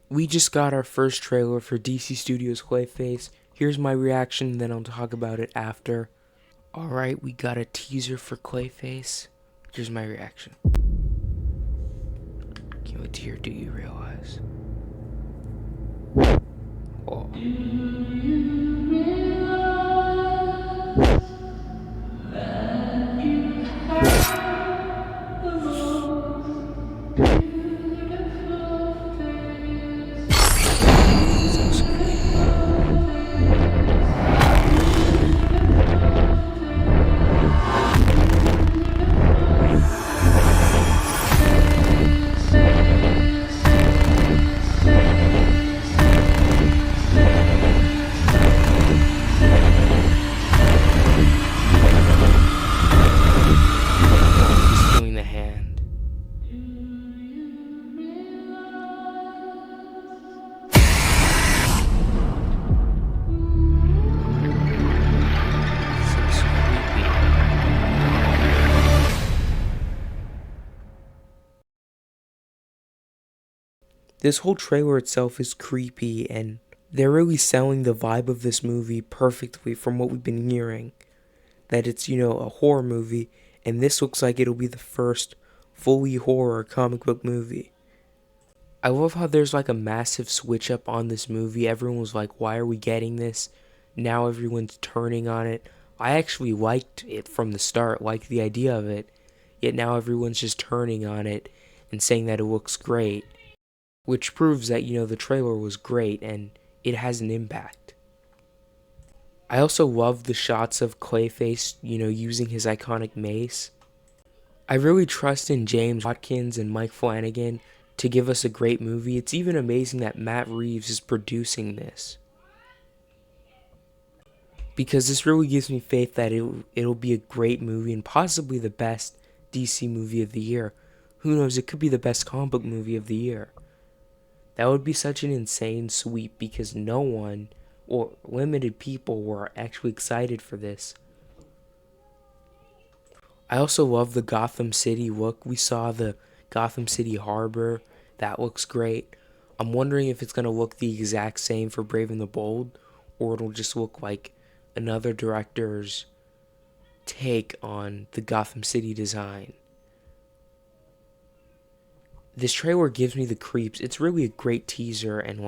We just got our first trailer for DC Studios' Clayface. Here's my reaction, and then I'll talk about it after. Alright, we got a teaser for Clayface. Here's my reaction. Can't wait to hear Do You Realize? Oh. Sounds creepy. Oh, he's doing the hand. Seems creepy. This whole trailer itself is creepy, and they're really selling the vibe of this movie perfectly from what we've been hearing. That it's, a horror movie, and this looks like it'll be the first fully horror comic book movie. I love how there's like a massive switch up on this movie. Everyone was like, why are we getting this? Now everyone's turning on it. I actually liked it from the start, liked the idea of it, yet now everyone's just turning on it and saying that it looks great, which proves that, the trailer was great and it has an impact. I also love the shots of Clayface, using his iconic mace. I really trust in James Watkins and Mike Flanagan to give us a great movie. It's even amazing that Matt Reeves is producing this, because this really gives me faith that it'll be a great movie and possibly the best DC movie of the year. Who knows, it could be the best comic book movie of the year. That would be such an insane sweep because no one or limited people were actually excited for this. I also love the Gotham City look. We saw the Gotham City Harbor. That looks great. I'm wondering if it's going to look the exact same for Brave and the Bold, or it'll just look like another director's take on the Gotham City design. This trailer gives me the creeps. It's really a great teaser, and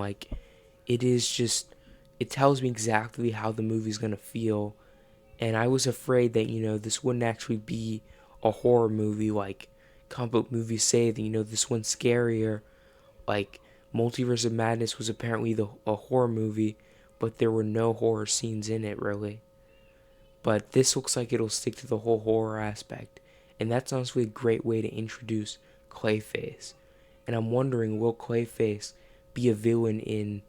it tells me exactly how the movie's going to feel. And I was afraid that, this wouldn't actually be a horror movie like comic book movies say that, this one's scarier. Like, Multiverse of Madness was apparently a horror movie, but there were no horror scenes in it, really. But this looks like it'll stick to the whole horror aspect. And that's honestly a great way to introduce Clayface. And I'm wondering, will Clayface be a villain in,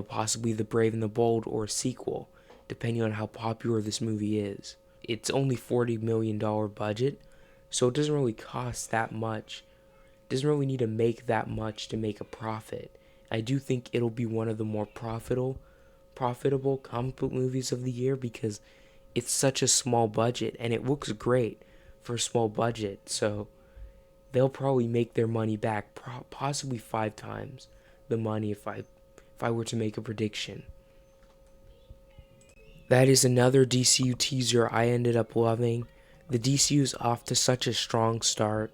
possibly The Brave and the Bold or a sequel, depending on how popular this movie is. It's only $40 million budget, so it doesn't really cost that much. It doesn't really need to make that much to make a profit. I do think it'll be one of the more profitable comic book movies of the year because it's such a small budget and it looks great for a small budget. So they'll probably make their money back, possibly 5 times the money if I were to make a prediction. That is another DCU teaser I ended up loving. The DCU's off to such a strong start.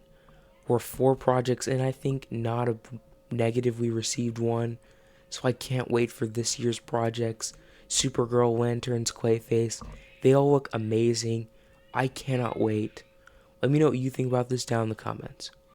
We're 4 projects and I think not a negatively received one. So I can't wait for this year's projects. Supergirl, Lanterns, Clayface. They all look amazing. I cannot wait. Let me know what you think about this down in the comments.